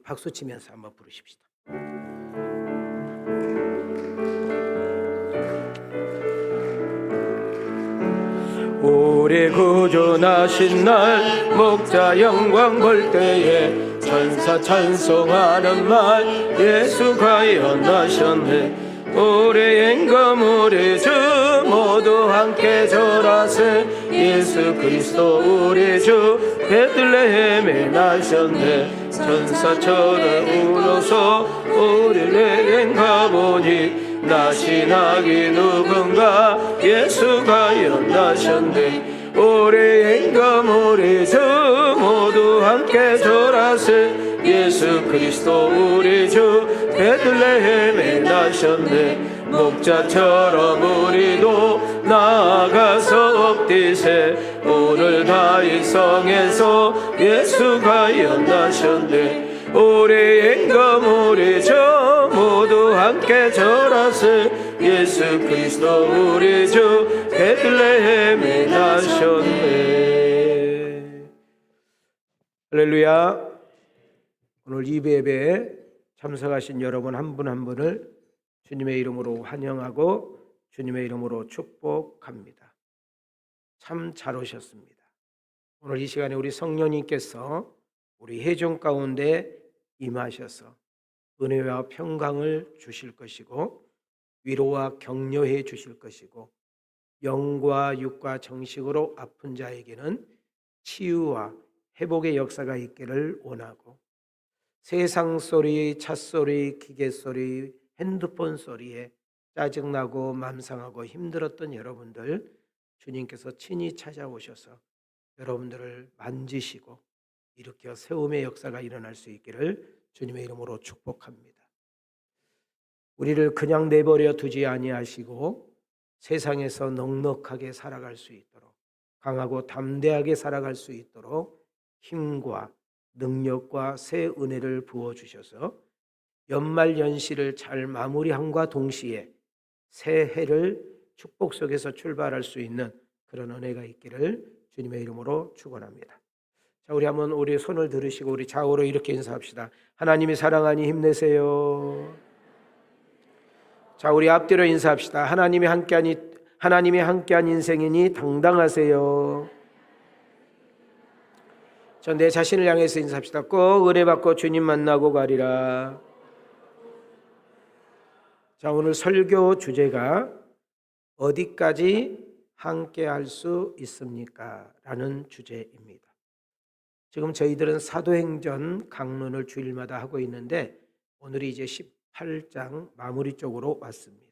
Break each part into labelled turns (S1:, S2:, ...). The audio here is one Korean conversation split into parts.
S1: 박수 치면서 한번 부르십시다. 우리 구주나신 날 목자 영광 볼 때에 천사 찬송하는 말 예수 과연 나셨네. 우리 임금 우리 주 모두 함께 절하세. 예수 그리스도 우리 주 베들레헴에 나셨네. 천사처럼 울어서 우리를 여행 가보니 나신 아기 누군가 예수 과연 나셨네. 우리 임금 우리 주 모두 함께 절하세. 예수 그리스도 우리 주 베들레헴에 나셨네. 목자처럼 우리도 나아가서 엎디세. 오늘 다윗 성에서 예수 과연 나셨네. 우리 임금 우리 주 모두 함께 절하세. 예수 그리스도 우리 주 베들레헴에 나셨네. 할렐루야. 오늘 예배에 참석하신 여러분 한 분 한 분을 주님의 이름으로 환영하고 주님의 이름으로 축복합니다. 참 잘 오셨습니다. 오늘 이 시간에 우리 성령님께서 우리 회중 가운데 임하셔서 은혜와 평강을 주실 것이고 위로와 격려해 주실 것이고 영과 육과 정식으로 아픈 자에게는 치유와 회복의 역사가 있기를 원하고 세상 소리, 차 소리, 기계 소리, 핸드폰 소리에 짜증나고 맘상하고 힘들었던 여러분들 주님께서 친히 찾아오셔서 여러분들을 만지시고 일으켜 세움의 역사가 일어날 수 있기를 주님의 이름으로 축복합니다. 우리를 그냥 내버려 두지 아니하시고 세상에서 넉넉하게 살아갈 수 있도록 강하고 담대하게 살아갈 수 있도록 힘과 능력과 새 은혜를 부어주셔서 연말연시를 잘 마무리함과 동시에 새해를 축복 속에서 출발할 수 있는 그런 은혜가 있기를 주님의 이름으로 축원합니다. 자, 우리 한번 우리 손을 들으시고 우리 좌우로 이렇게 인사합시다. 하나님이 사랑하니 힘내세요. 자, 우리 앞뒤로 인사합시다. 하나님이 함께한 인생이니 당당하세요. 자, 내 자신을 향해서 인사합시다. 꼭 은혜받고 주님 만나고 가리라. 자, 오늘 설교 주제가 어디까지 함께 할 수 있습니까? 라는 주제입니다. 지금 저희들은 사도행전 강론을 주일마다 하고 있는데 오늘이 이제 18장 마무리 쪽으로 왔습니다.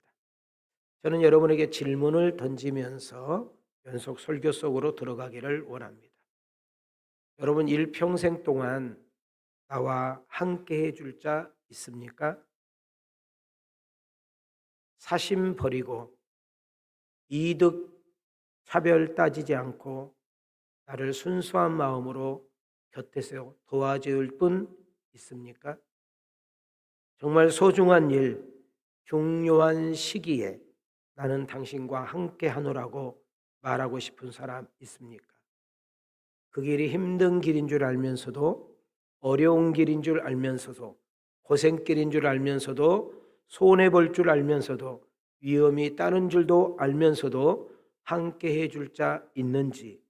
S1: 저는 여러분에게 질문을 던지면서 연속 설교 속으로 들어가기를 원합니다. 여러분 일평생 동안 나와 함께 해줄 자 있습니까? 사심 버리고 이득 차별 따지지 않고 나를 순수한 마음으로 곁에서 도와줄 분 있습니까? 정말 소중한 일, 중요한 시기에 나는 당신과 함께 하노라고 말하고 싶은 사람 있습니까? 그 길이 힘든 길인 줄 알면서도 어려운 길인 줄 알면서도 고생길인 줄 알면서도 손해볼 줄 알면서도 위험이 따른 줄도 알면서도 함께 해줄 자 있는지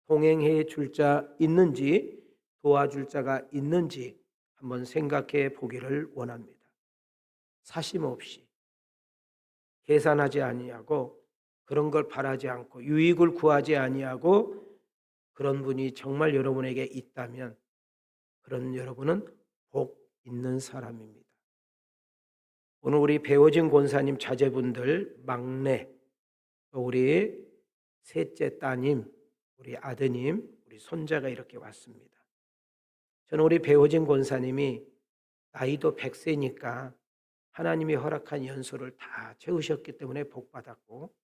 S1: 동행해 줄 자 있는지 도와줄 자가 있는지 한번 생각해 보기를 원합니다. 사심 없이 계산하지 아니하고 그런 걸 바라지 않고 유익을 구하지 아니하고 그런 분이 정말 여러분에게 있다면 그런 여러분은 복 있는 사람입니다. 오늘 우리 배워진 권사님 자제분들 막내 또 우리 셋째 따님 우리 아드님 우리 손자가 이렇게 왔습니다. 저는 우리 배워진 권사님이 나이도 100세니까 하나님이 허락한 연수를 다 채우셨기 때문에 복 받았고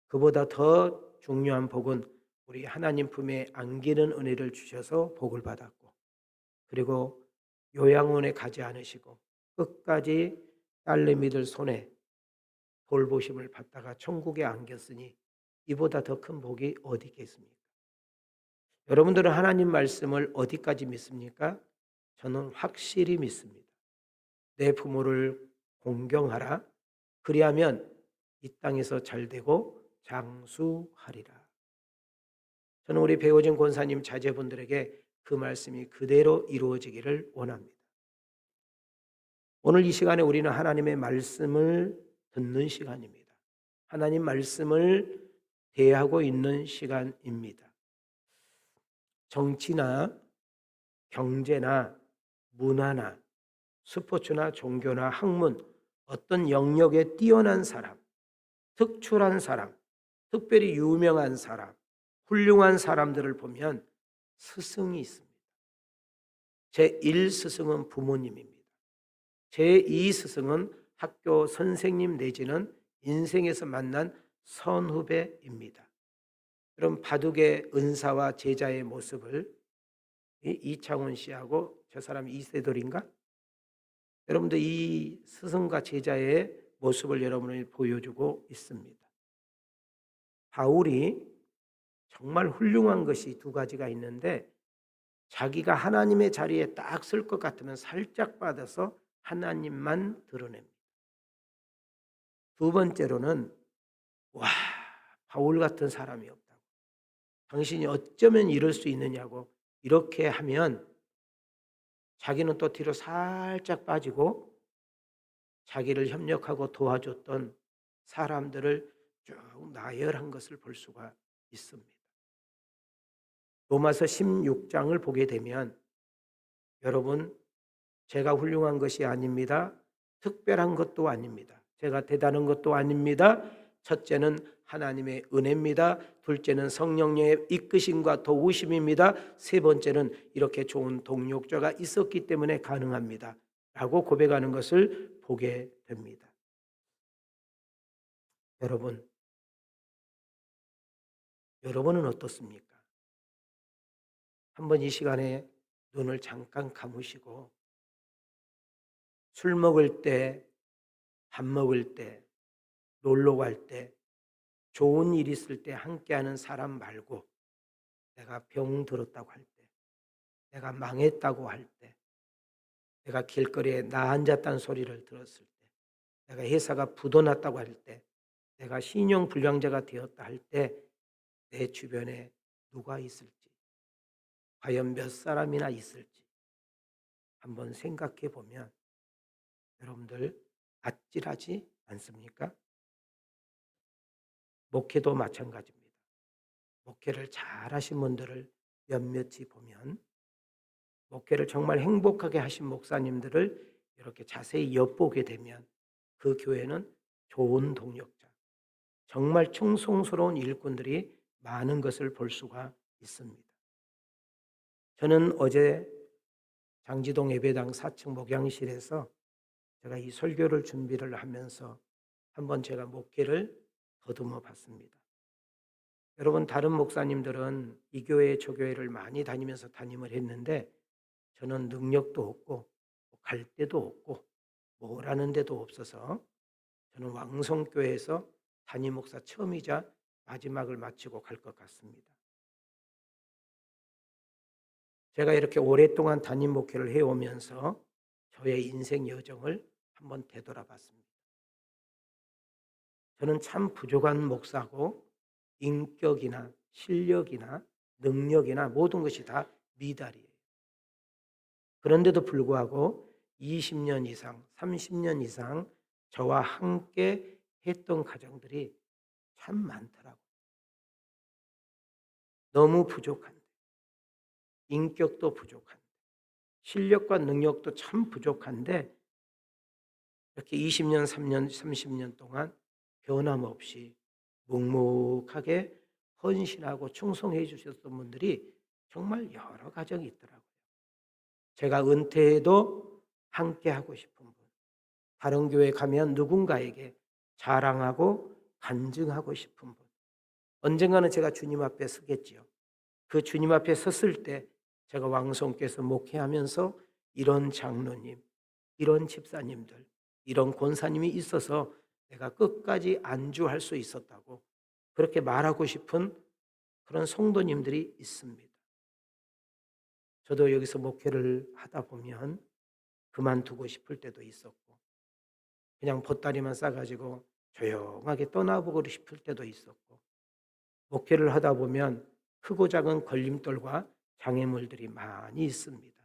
S1: 그보다 더 중요한 복은 우리 하나님 품에 안기는 은혜를 주셔서 복을 받았고 그리고 요양원에 가지 않으시고 끝까지 딸내미들 손에 돌보심을 받다가 천국에 안겼으니 이보다 더 큰 복이 어디 있겠습니까? 여러분들은 하나님 말씀을 어디까지 믿습니까? 저는 확실히 믿습니다. 내 부모를 공경하라. 그리하면 이 땅에서 잘되고 장수하리라. 저는 우리 배우진 권사님 자제분들에게 그 말씀이 그대로 이루어지기를 원합니다. 오늘 이 시간에 우리는 하나님의 말씀을 듣는 시간입니다. 하나님 말씀을 대하고 있는 시간입니다. 정치나 경제나 문화나 스포츠나 종교나 학문, 어떤 영역에 뛰어난 사람, 특출한 사람, 특별히 유명한 사람, 훌륭한 사람들을 보면 스승이 있습니다. 제1스승은 부모님입니다. 제2스승은 학교 선생님 내지는 인생에서 만난 선후배입니다. 그럼 바둑의 은사와 제자의 모습을 이창훈 씨하고 저 사람이 이세돌인가? 여러분들 이 스승과 제자의 모습을 여러분이 보여주고 있습니다. 바울이 정말 훌륭한 것이 두 가지가 있는데 자기가 하나님의 자리에 딱 쓸 것 같으면 살짝 받아서 하나님만 드러냅니다. 두 번째로는 와, 바울 같은 사람이 없다고. 당신이 어쩌면 이럴 수 있느냐고 이렇게 하면 자기는 또 뒤로 살짝 빠지고 자기를 협력하고 도와줬던 사람들을 쭉 나열한 것을 볼 수가 있습니다. 로마서 16장을 보게 되면 여러분, 제가 훌륭한 것이 아닙니다. 특별한 것도 아닙니다. 제가 대단한 것도 아닙니다. 첫째는 하나님의 은혜입니다. 둘째는 성령의 이끄심과 도우심입니다. 세 번째는 이렇게 좋은 동력자가 있었기 때문에 가능합니다. 라고 고백하는 것을 보게 됩니다. 여러분은 어떻습니까? 한번 이 시간에 눈을 잠깐 감으시고 술 먹을 때, 밥 먹을 때, 놀러 갈 때, 좋은 일 있을 때 함께하는 사람 말고 내가 병 들었다고 할 때, 내가 망했다고 할 때, 내가 길거리에 나 앉았다는 소리를 들었을 때, 내가 회사가 부도났다고 할 때, 내가 신용불량자가 되었다 할 때 내 주변에 누가 있을지, 과연 몇 사람이나 있을지 한번 생각해 보면 여러분들 아찔하지 않습니까? 목회도 마찬가지입니다. 목회를 잘하신 분들을 몇몇이 보면 목회를 정말 행복하게 하신 목사님들을 이렇게 자세히 엿보게 되면 그 교회는 좋은 동력자, 정말 충성스러운 일꾼들이 많은 것을 볼 수가 있습니다. 저는 어제 장지동 예배당 4층 목양실에서 제가 이 설교를 준비를 하면서 한번 제가 목회를 더듬어 봤습니다. 여러분, 다른 목사님들은 이 교회 저 교회를 많이 다니면서 담임을 했는데 저는 능력도 없고 갈 데도 없고 뭐라는 데도 없어서 저는 왕성교회에서 담임 목사 처음이자 마지막을 마치고 갈 것 같습니다. 제가 이렇게 오랫동안 담임 목회를 해오면서 저의 인생 여정을 한번 되돌아봤습니다. 저는 참 부족한 목사고 인격이나 실력이나 능력이나 모든 것이 다 미달이에요. 그런데도 불구하고 20년 이상, 30년 이상 저와 함께 했던 가정들이 참 많더라고요. 너무 부족한데, 인격도 부족한데, 실력과 능력도 참 부족한데 이렇게 20년, 3년, 30년 동안 변함없이 묵묵하게 헌신하고 충성해 주셨던 분들이 정말 여러 가정이 있더라고요. 제가 은퇴해도 함께 하고 싶은 분, 다른 교회 가면 누군가에게 자랑하고 간증하고 싶은 분, 언젠가는 제가 주님 앞에 서겠지요. 그 주님 앞에 섰을 때 제가 왕성께서 목회하면서 이런 장로님, 이런 집사님들, 이런 권사님이 있어서 내가 끝까지 안주할 수 있었다고 그렇게 말하고 싶은 그런 성도님들이 있습니다. 저도 여기서 목회를 하다 보면 그만두고 싶을 때도 있었고, 그냥 보따리만 싸가지고 조용하게 떠나보고 싶을 때도 있었고, 목회를 하다 보면 크고 작은 걸림돌과 장애물들이 많이 있습니다.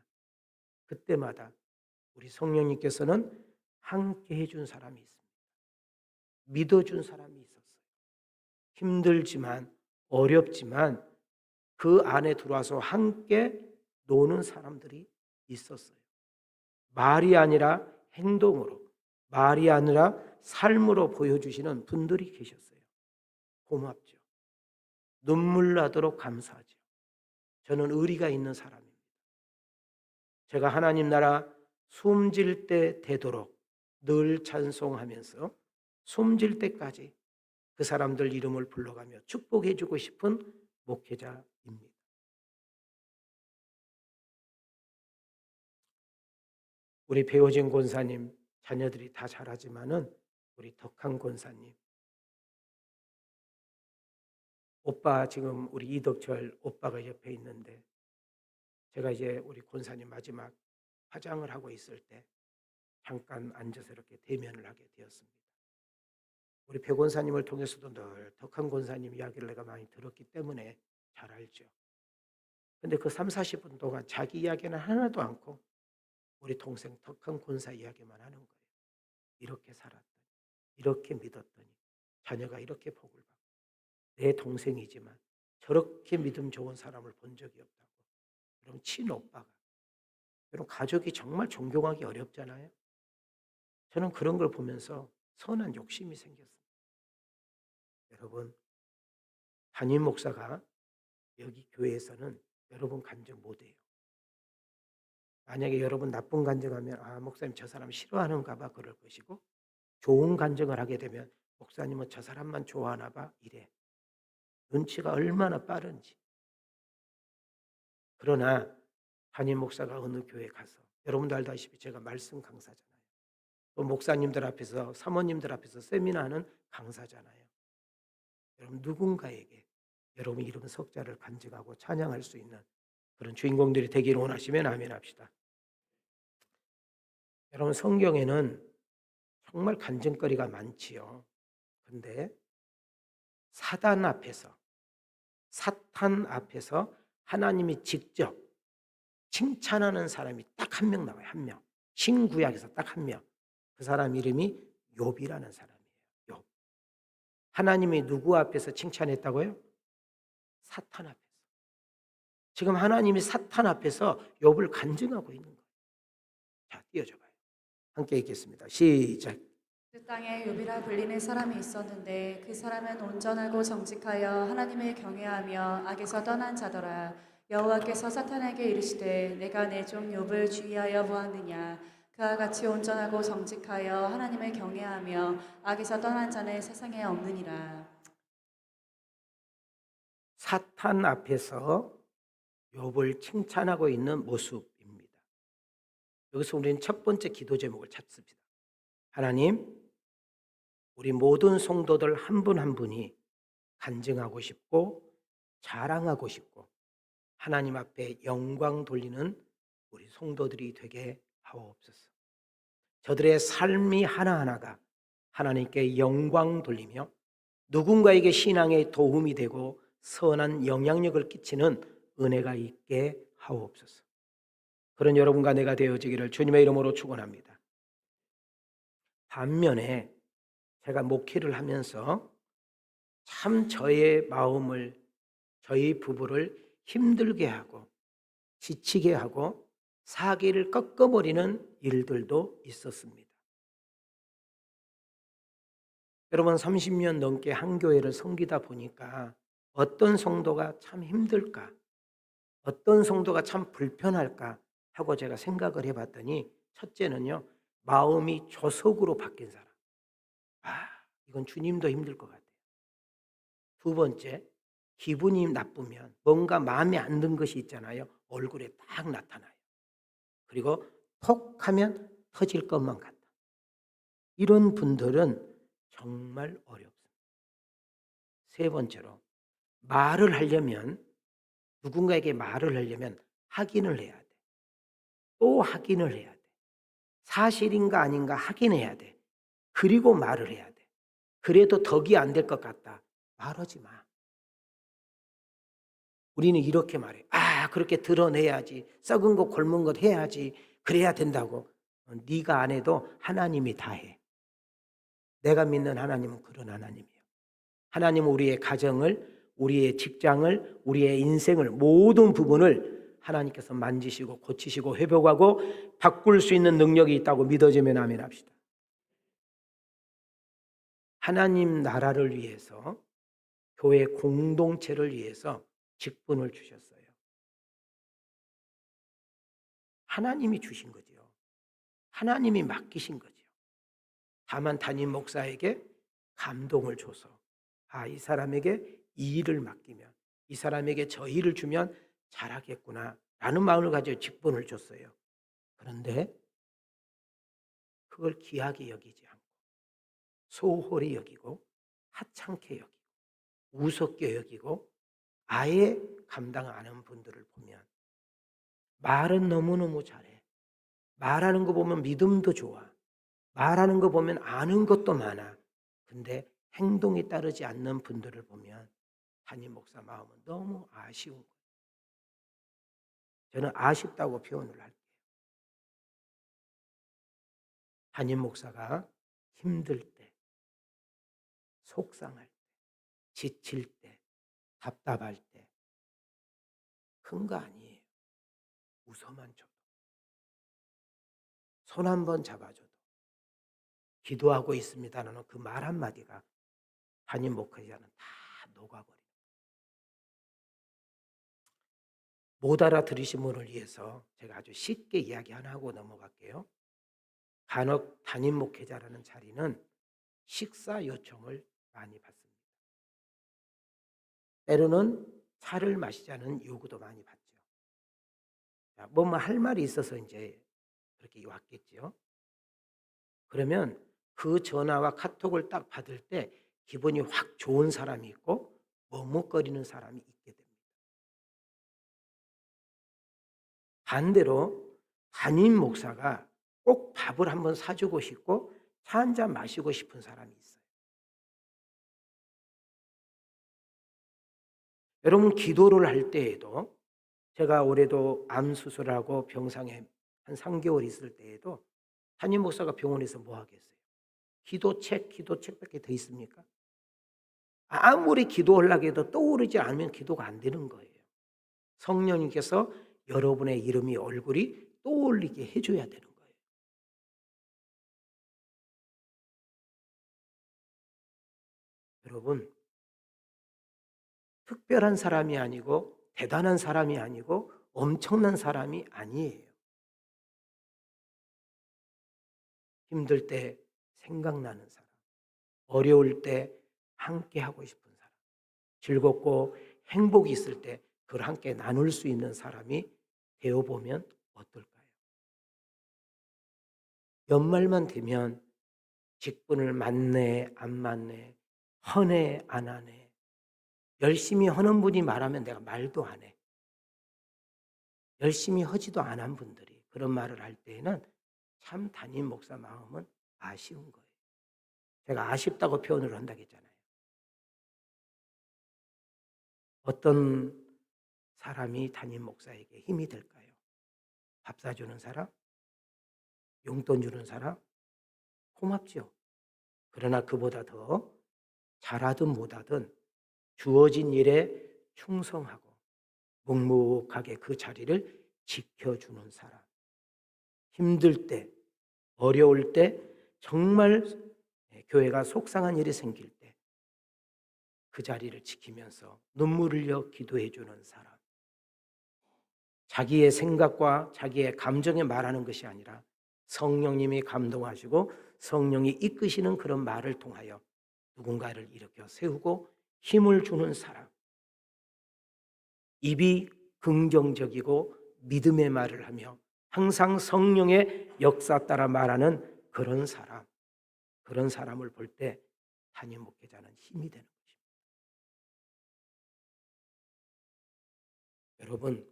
S1: 그때마다 우리 성령님께서는 함께 해준 사람이 있습니다. 믿어준 사람이 있었어요. 힘들지만 어렵지만 그 안에 들어와서 함께 노는 사람들이 있었어요. 말이 아니라 행동으로, 말이 아니라 삶으로 보여주시는 분들이 계셨어요. 고맙죠. 눈물 나도록 감사하죠. 저는 의리가 있는 사람입니다. 제가 하나님 나라 숨질 때 되도록 늘 찬송하면서 숨질 때까지 그 사람들 이름을 불러가며 축복해 주고 싶은 목회자입니다. 우리 배호진 권사님 자녀들이 다 잘하지만은 우리 덕한 권사님, 오빠 지금 우리 이덕철 오빠가 옆에 있는데, 제가 이제 우리 권사님 마지막 화장을 하고 있을 때 잠깐 앉아서 이렇게 대면을 하게 되었습니다. 우리 배 권사님을 통해서도 늘 덕한 권사님 이야기를 내가 많이 들었기 때문에 잘 알죠. 근데 그 30-40분 동안 자기 이야기는 하나도 않고 우리 동생 덕한 권사 이야기만 하는 거예요. 이렇게 살았더니, 이렇게 믿었더니, 자녀가 이렇게 복을 받고, 내 동생이지만 저렇게 믿음 좋은 사람을 본 적이 없다고. 여러분, 친오빠가, 여러분 가족이 정말 존경하기 어렵잖아요. 저는 그런 걸 보면서 선한 욕심이 생겼습니다. 여러분, 담임 목사가 여기 교회에서는 여러분 간증 못해요. 만약에 여러분 나쁜 간증하면 아, 목사님 저 사람 싫어하는가 봐 그럴 것이고, 좋은 간증을 하게 되면 목사님은 저 사람만 좋아하나 봐 이래. 눈치가 얼마나 빠른지. 그러나 담임 목사가 어느 교회 가서, 여러분도 알다시피 제가 말씀 강사잖아요. 또 목사님들 앞에서, 사모님들 앞에서 세미나하는 강사잖아요. 여러분 누군가에게 여러분 이름 석자를 간증하고 찬양할 수 있는 그런 주인공들이 되기를 원하시면 아멘 합시다. 여러분 성경에는 정말 간증거리가 많지요. 근데 사탄 앞에서 하나님이 직접 칭찬하는 사람이 딱 한 명 나와요. 한 명. 신구약에서 딱 한 명. 그 사람 이름이 욥이라는 사람이에요. 욥. 하나님이 누구 앞에서 칭찬했다고요? 사탄 앞에서. 지금 하나님이 사탄 앞에서 욥을 간증하고 있는 거예요. 자, 띄워줘 봐요. 함께 읽겠습니다. 시작.
S2: 그 땅에 욥이라 불리는 사람이 있었는데 그 사람은 온전하고 정직하여 하나님을 경외하며 악에서 떠난 자더라. 여호와께서 사탄에게 이르시되 내가 내 종 욥을 주의하여 보았느냐. 그와 같이 온전하고 정직하여 하나님을 경외하며 악에서 떠난 자는 세상에 없느니라.
S1: 사탄 앞에서 욥을 칭찬하고 있는 모습입니다. 여기서 우리는 첫 번째 기도 제목을 찾습니다. 하나님, 우리 모든 성도들 한 분 한 분이 간증하고 싶고 자랑하고 싶고 하나님 앞에 영광 돌리는 우리 성도들이 되게 하옵소서. 저들의 삶이 하나하나가 하나님께 영광 돌리며 누군가에게 신앙에 도움이 되고 선한 영향력을 끼치는 은혜가 있게 하옵소서. 그런 여러분과 내가 되어지기를 주님의 이름으로 축원합니다. 반면에 제가 목회를 하면서 참 저의 마음을, 저희 부부를 힘들게 하고 지치게 하고 사기를 꺾어버리는 일들도 있었습니다. 여러분 30년 넘게 한 교회를 섬기다 보니까 어떤 성도가 참 힘들까, 어떤 성도가 참 불편할까 하고 제가 생각을 해봤더니, 첫째는요, 마음이 조석으로 바뀐 사람. 아, 이건 주님도 힘들 것 같아요. 두 번째, 기분이 나쁘면 뭔가 마음에 안 든 것이 있잖아요. 얼굴에 딱 나타나요. 그리고 톡 하면 터질 것만 같다. 이런 분들은 정말 어렵습니다. 세 번째로, 누군가에게 말을 하려면 확인을 해야 돼. 또 확인을 해야 돼. 사실인가 아닌가 확인해야 돼. 그리고 말을 해야 돼. 그래도 덕이 안 될 것 같다. 말하지 마. 우리는 이렇게 말해. 아, 그렇게 드러내야지. 썩은 것 곪은 것 해야지. 그래야 된다고. 네가 안 해도 하나님이 다 해. 내가 믿는 하나님은 그런 하나님이에요. 하나님은 우리의 가정을, 우리의 직장을, 우리의 인생을 모든 부분을 하나님께서 만지시고 고치시고 회복하고 바꿀 수 있는 능력이 있다고 믿어지면 아멘 합시다. 하나님 나라를 위해서, 교회 공동체를 위해서 직분을 주셨어요. 하나님이 주신 거죠. 하나님이 맡기신 거죠. 다만 담임 목사에게 감동을 줘서 이 사람에게 이 일을 맡기면, 이 사람에게 저 일을 주면 잘하겠구나 라는 마음을 가지고 직분을 줬어요. 그런데 그걸 귀하게 여기지 않고 소홀히 여기고 하찮게 여기고 우습게 여기고 아예 감당 안 하는 분들을 보면, 말은 너무너무 잘해. 말하는 거 보면 믿음도 좋아. 말하는 거 보면 아는 것도 많아. 근데 행동이 따르지 않는 분들을 보면 담임 목사 마음은 너무 아쉬운 거예요. 저는 아쉽다고 표현을 할게요. 담임 목사가 힘들 때, 속상할 때, 지칠 때, 답답할 때 큰 거 아니에요. 웃어만 줘도, 손 한번 잡아줘도, 기도하고 있습니다라는 그 말 한마디가 담임 목회자는 다 녹아버려요. 못 알아들으신 분을 위해서 제가 아주 쉽게 이야기 하나 하고 넘어갈게요. 간혹 담임 목회자라는 자리는 식사 요청을 많이 받습니다. 때로는 차를 마시자는 요구도 많이 받죠. 뭐 할 말이 있어서 이제 그렇게 왔겠죠. 그러면 그 전화와 카톡을 딱 받을 때 기분이 확 좋은 사람이 있고 머뭇거리는 사람이 있게 됩니다. 반대로 담임 목사가 꼭 밥을 한번 사주고 싶고 차 한 잔 마시고 싶은 사람이 있어요. 여러분, 기도를 할 때에도, 제가 올해도 암 수술하고 병상에 한 3개월 있을 때에도 담임 목사가 병원에서 뭐 하겠어요? 기도책밖에 더 있습니까? 아무리 기도하려고 해도 떠오르지 않으면 기도가 안 되는 거예요. 성령님께서 여러분의 이름이, 얼굴이 떠올리게 해줘야 되는 거예요. 여러분, 특별한 사람이 아니고 대단한 사람이 아니고 엄청난 사람이 아니에요. 힘들 때 생각나는 사람, 어려울 때 함께 하고 싶은 사람, 즐겁고 행복이 있을 때 그걸 함께 나눌 수 있는 사람이 되어보면 어떨까요? 연말만 되면 직분을 맡네 안 맡네, 하네 안 하네, 열심히 하는 분이 말하면 내가 말도 안 해. 열심히 하지도 않은 분들이 그런 말을 할 때에는 참 담임 목사 마음은 아쉬운 거예요. 제가 아쉽다고 표현을 한다고 했잖아요. 어떤 사람이 담임 목사에게 힘이 될까요? 밥 사주는 사람? 용돈 주는 사람? 고맙죠. 그러나 그보다 더 잘하든 못하든 주어진 일에 충성하고 묵묵하게 그 자리를 지켜주는 사람. 힘들 때, 어려울 때, 정말 교회가 속상한 일이 생길 때 그 자리를 지키면서 눈물 흘려 기도해 주는 사람. 자기의 생각과 자기의 감정에 말하는 것이 아니라 성령님이 감동하시고 성령이 이끄시는 그런 말을 통하여 누군가를 일으켜 세우고 힘을 주는 사람. 입이 긍정적이고 믿음의 말을 하며 항상 성령의 역사 따라 말하는 그런 사람. 그런 사람을 볼 때 담임 목회자는 힘이 되는 것입니다. 여러분,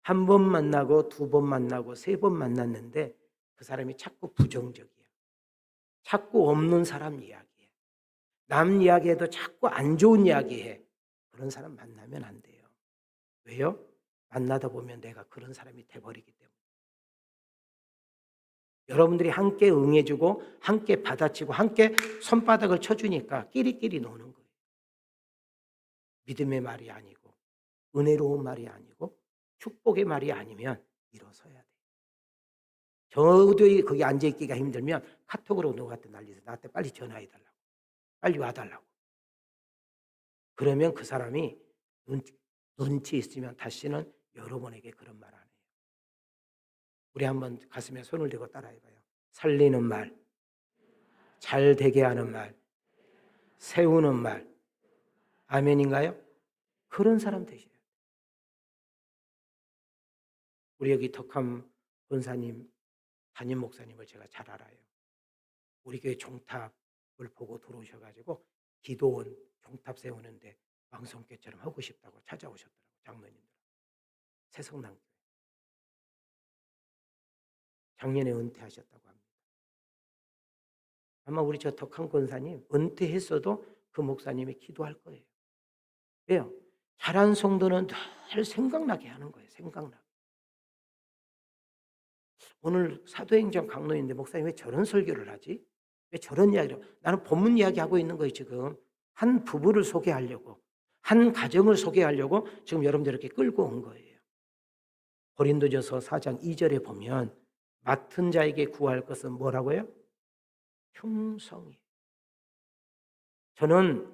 S1: 한 번 만나고 두 번 만나고 세 번 만났는데 그 사람이 자꾸 부정적이야. 자꾸 없는 사람 이야기해. 남 이야기해도 자꾸 안 좋은 이야기해. 그런 사람 만나면 안 돼요. 왜요? 만나다 보면 내가 그런 사람이 돼버리기 때문에. 여러분들이 함께 응해주고 함께 받아치고 함께 손바닥을 쳐주니까 끼리끼리 노는 거예요. 믿음의 말이 아니고 은혜로운 말이 아니고 축복의 말이 아니면 일어서야 돼요. 저도 거기 앉아있기가 힘들면 카톡으로 누구한테 난리서 나한테 빨리 전화해달라고. 빨리 와달라고. 그러면 그 사람이 눈치 있으면 다시는 여러분에게 그런 말 안 해요. 우리 한번 가슴에 손을 대고 따라해봐요. 살리는 말, 잘 되게 하는 말, 세우는 말. 아멘인가요? 그런 사람 되셔야 돼요. 우리 여기 덕함 권사님, 담임 목사님을 제가 잘 알아요. 우리 교회 종탑을 보고 들어오셔가지고 기도원 종탑 세우는데 왕성교처럼 하고 싶다고 찾아오셨더라고요. 장로님들. 새성남교회. 작년에 은퇴하셨다고 합니다. 아마 우리 저 덕한 권사님 은퇴했어도 그 목사님이 기도할 거예요. 왜요? 잘한 성도는 늘 생각나게 하는 거예요. 생각나게. 오늘 사도행전 강론인데 목사님 왜 저런 설교를 하지? 왜 저런 이야기를? 나는 본문 이야기하고 있는 거예요. 지금 한 부부를 소개하려고, 한 가정을 소개하려고 지금 여러분들 이렇게 끌고 온 거예요. 고린도전서 4장 2절에 보면 맡은 자에게 구할 것은 뭐라고요? 충성이. 저는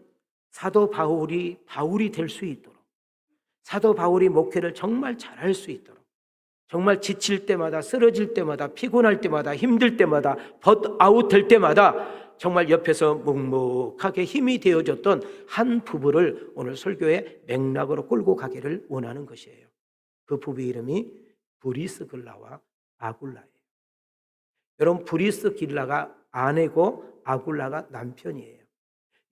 S1: 사도 바울이 될 수 있도록, 사도 바울이 목회를 정말 잘할 수 있도록, 정말 지칠 때마다, 쓰러질 때마다, 피곤할 때마다, 힘들 때마다, 벗아웃 될 때마다 정말 옆에서 묵묵하게 힘이 되어줬던 한 부부를 오늘 설교의 맥락으로 끌고 가기를 원하는 것이에요. 그 부부 이름이 브리스길라와 아굴라예요. 여러분, 브리스길라가 아내고 아굴라가 남편이에요.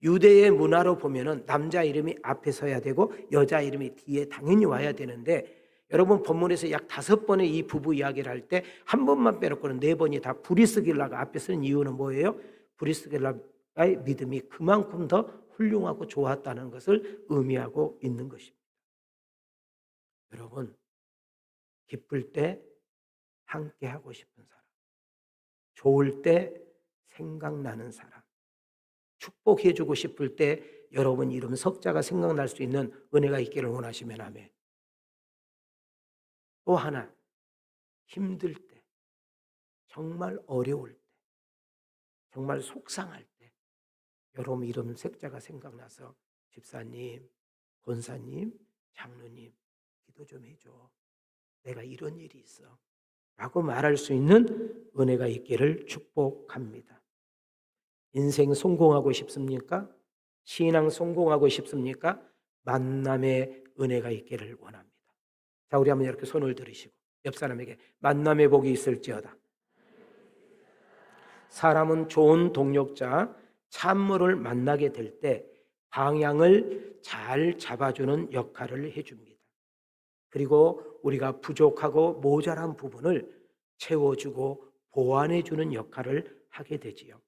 S1: 유대의 문화로 보면은 남자 이름이 앞에 서야 되고 여자 이름이 뒤에 당연히 와야 되는데, 여러분 본문에서 약 5번의 이 부부 이야기를 할 때 한 번만 빼놓고는 4번이 다 브리스길라가 앞에 서는 이유는 뭐예요? 브리스길라의 믿음이 그만큼 더 훌륭하고 좋았다는 것을 의미하고 있는 것입니다. 여러분, 기쁠 때 함께 하고 싶은 사람, 좋을 때 생각나는 사람, 축복해주고 싶을 때 여러분 이름 석자가 생각날 수 있는 은혜가 있기를 원하시면 아멘. 또 하나, 힘들 때, 정말 어려울 때, 정말 속상할 때 여러분 이름 색자가 생각나서 집사님, 권사님, 장로님 기도 좀 해줘. 내가 이런 일이 있어 라고 말할 수 있는 은혜가 있기를 축복합니다. 인생 성공하고 싶습니까? 신앙 성공하고 싶습니까? 만남의 은혜가 있기를 원합니다. 자, 우리 한번 이렇게 손을 들으시고 옆 사람에게 만남의 복이 있을지어다. 사람은 좋은 동력자, 참모를 만나게 될 때 방향을 잘 잡아주는 역할을 해줍니다. 그리고 우리가 부족하고 모자란 부분을 채워주고 보완해주는 역할을 하게 되지요.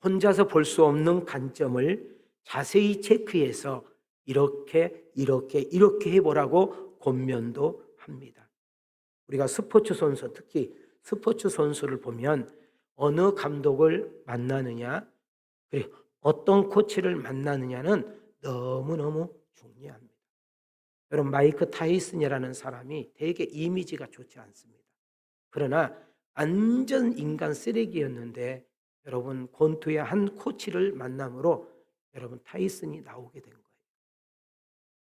S1: 혼자서 볼 수 없는 관점을 자세히 체크해서 이렇게 해보라고 권면도 합니다. 우리가 스포츠 선수, 특히 스포츠 선수를 보면 어느 감독을 만나느냐, 그리고 어떤 코치를 만나느냐는 너무너무 중요합니다. 여러분, 마이크 타이슨이라는 사람이 되게 이미지가 좋지 않습니다. 그러나 완전 인간 쓰레기였는데 여러분, 권투의 한 코치를 만남으로 여러분 타이슨이 나오게 된 거예요.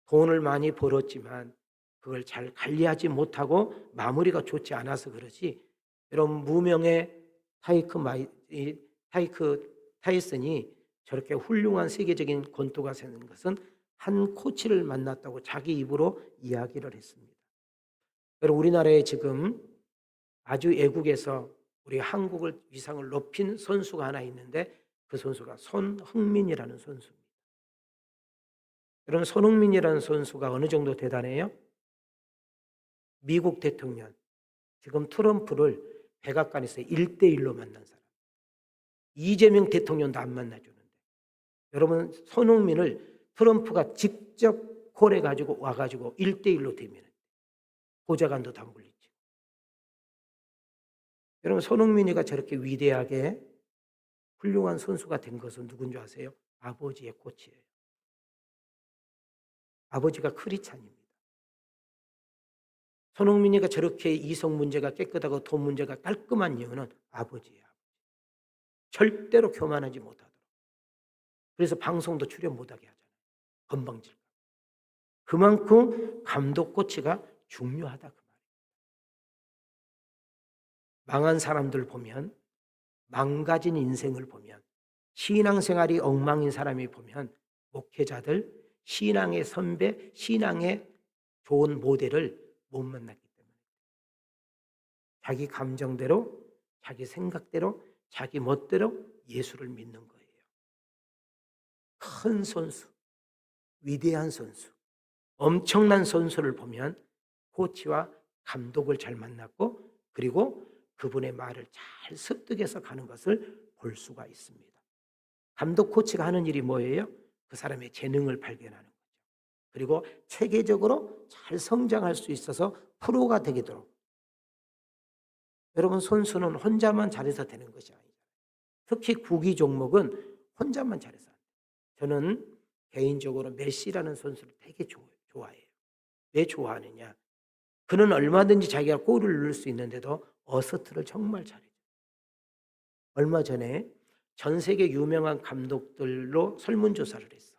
S1: 돈을 많이 벌었지만 그걸 잘 관리하지 못하고 마무리가 좋지 않아서 그렇지, 여러분 무명의 타이슨이 저렇게 훌륭한 세계적인 권투가 되는 것은 한 코치를 만났다고 자기 입으로 이야기를 했습니다. 여러분, 우리나라에 지금 아주 애국에서 우리 한국을 위상을 높인 선수가 하나 있는데 그 선수가 손흥민이라는 선수입니다. 여러분, 손흥민이라는 선수가 어느 정도 대단해요? 미국 대통령 지금 트럼프를 백악관에서 1대1로 만난 사람. 이재명 대통령도 안 만나주는데. 여러분 손흥민을 트럼프가 직접 콜해가지고 와가지고 1대1로 대면해. 보좌관도 다 물리치고. 여러분 손흥민이가 저렇게 위대하게 훌륭한 선수가 된 것은 누군지 아세요? 아버지의 코치예요. 아버지가 크리찬입니다. 손흥민이가 저렇게 이성 문제가 깨끗하고 돈 문제가 깔끔한 이유는 아버지예요. 절대로 교만하지 못하도록. 그래서 방송도 출연 못하게 하잖아요. 건방질. 그만큼 감독 코치가 중요하다 그 말이에요. 망한 사람들 보면, 망가진 인생을 보면, 신앙생활이 엉망인 사람이 보면 목회자들, 신앙의 선배, 신앙의 좋은 모델을 못 만났기 때문에 자기 감정대로, 자기 생각대로, 자기 멋대로 예수를 믿는 거예요. 큰 선수, 위대한 선수, 엄청난 선수를 보면 코치와 감독을 잘 만났고 그리고 그분의 말을 잘 습득해서 가는 것을 볼 수가 있습니다. 감독 코치가 하는 일이 뭐예요? 그 사람의 재능을 발견하는 거죠. 그리고 체계적으로 잘 성장할 수 있어서 프로가 되도록. 여러분 선수는 혼자만 잘해서 되는 것이 아니에요. 특히 구기 종목은 혼자만 잘해서 안 돼요. 저는 개인적으로 메시라는 선수를 되게 좋아해요. 왜 좋아하느냐? 그는 얼마든지 자기가 골을 넣을 수 있는데도 어시스트를 정말 잘해요. 얼마 전에 전 세계 유명한 감독들로 설문조사를 했어.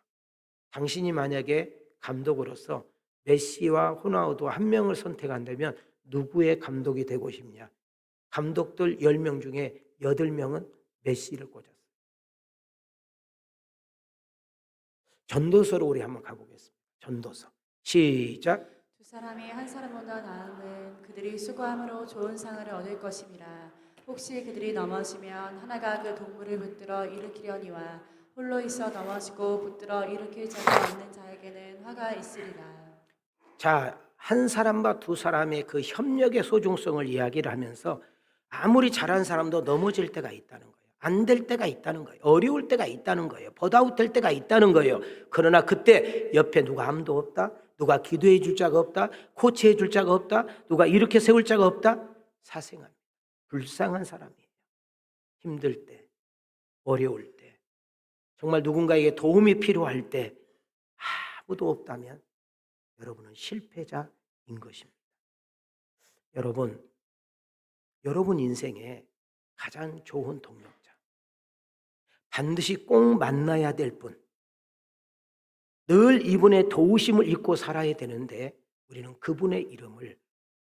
S1: 당신이 만약에 감독으로서 메시와 호나우두 한 명을 선택한다면 누구의 감독이 되고 싶냐? 감독들 10명 중에 8명은 메시를 꽂았어요. 전도서로 우리 한번 가보겠습니다. 전도서 시작.
S2: 두 사람이 한 사람보다 나음은 그들이 수고함으로 좋은 상을 얻을 것임이라. 혹시 그들이 넘어지면 하나가 그 동물을 붙들어 일으키려니와 홀로 있어 넘어지고 붙들어 일으킬 자가 없는 자에게는 화가 있으리라.
S1: 자, 한 사람과 두 사람의 그 협력의 소중성을 이야기를 하면서 아무리 잘한 사람도 넘어질 때가 있다는 거예요. 안 될 때가 있다는 거예요. 어려울 때가 있다는 거예요. 봇아웃 될 때가 있다는 거예요. 그러나 그때 옆에 누가 아무도 없다. 누가 기도해 줄 자가 없다. 코치해 줄 자가 없다. 누가 이렇게 세울 자가 없다. 사생합니다. 불쌍한 사람이에요. 힘들 때, 어려울 때, 정말 누군가에게 도움이 필요할 때 아무도 없다면 여러분은 실패자인 것입니다. 여러분 인생에 가장 좋은 동력자, 반드시 꼭 만나야 될 분, 늘 이분의 도우심을 잊고 살아야 되는데 우리는 그분의 이름을